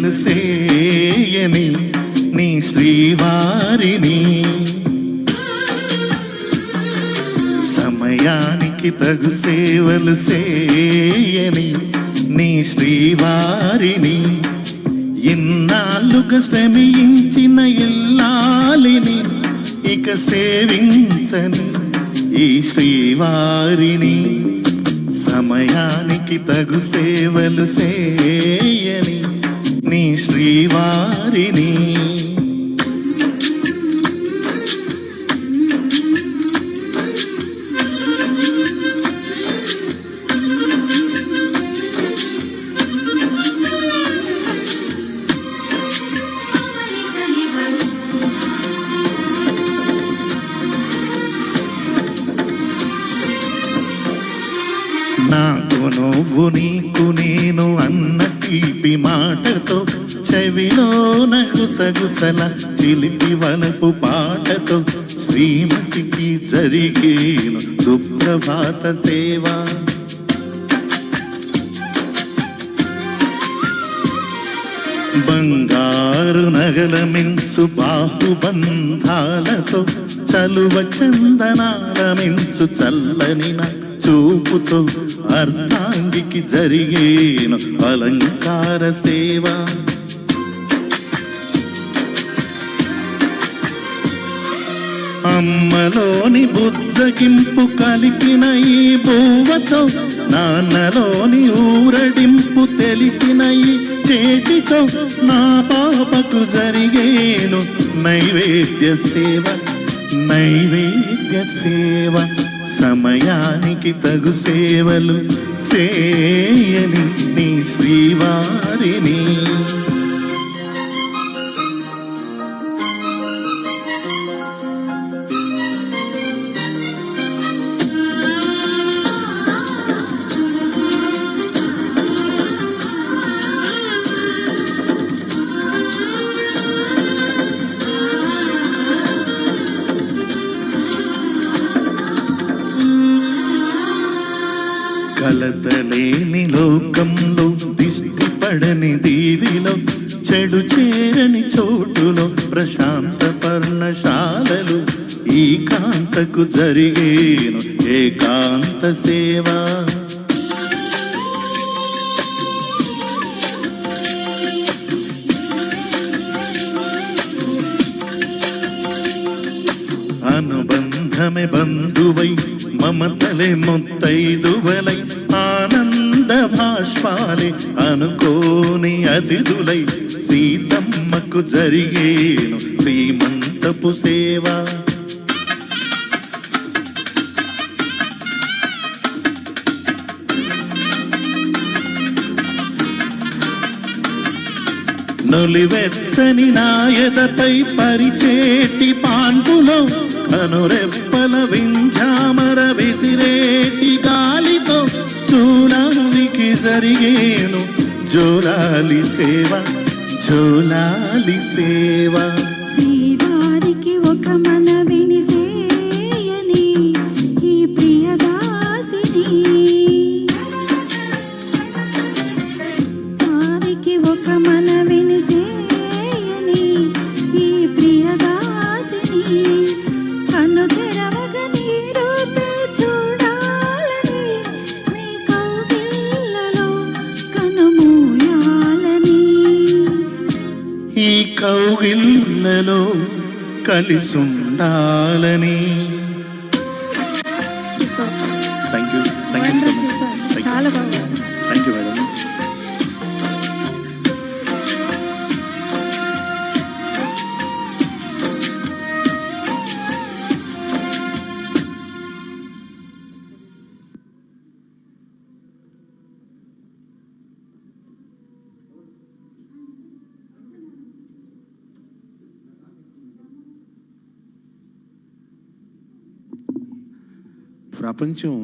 సేవలు సేయని నీ శ్రీవారిని, సమయానికి తగు సేవలు సేయని నీ శ్రీవారిని, ఇన్నాళ్ళుగా శ్రమించిన ఇల్లాలిని ఇక సేవించని ఈ శ్రీవారిని, సమయానికి తగు సేవలు సేయని నీ శ్రీవారిని. నాకు నువ్వు నీకు నేను అన్న తీపి మాటతో, చెవిలోన గుసగుసల చిలిపి వలపు పాటతో, శ్రీమతికి జరిగేను సుప్రభాత సేవ. బంగారు నగల మించు బాహుబంధాలతో, చలువ చందనాల మించు చల్లని చూపుతో, అర్ధాంగికి జరిగేను అలంకార సేవ. అమ్మలోని బుజ్జగింపు కలిపిన ఈ బువ్వతో, నాన్నలోని ఊరడింపు తెలిసిన ఈ చేతితో, నా పాపకు జరిగేను నైవేద్య సేవ, నైవేద్య సేవ. సమయానికి తగు సేవలు చేయని నీ శ్రీవారిని, కలతలేని లోకంలో, దిష్టి పడని దీవిలో, చెడు చేరని చోటులో, ప్రశాంత పర్ణశాలలు ఈ కాంతకు జరిగేను ఏకాంత సేవ. అనుబంధమే బంధువై, మమతలే ముత్తైదువలై, ఆనంద భాష్పాలే అనుకోని అతిథులై, సీతమ్మకు జరిగేను సీమంతపు సేవ. నులివెచ్చని నాయదపై పరిచేటి పాన్పులో, కనురెప్పల వింజామర విసిరేటి గాలితో, చూలాలికి జరిగేను జోలాలి సేవ, జోలాలి సేవ. శ్రీవారికి ఒక మనవిని సేయని ఈ ప్రియదాసిని, వారికి ఒక మనవిని సేయని ఈ ప్రియదాసిని, కన్ను తెరవగ నీ రూపే చూడాలని, నీ కౌగిళ్ళలో కనుమూయాలని, ఈ కౌగిళ్ళలో కలిసుండాలని. Thank you, thank you so much. చాలా బాగా. Thank you madam. ప్రపంచం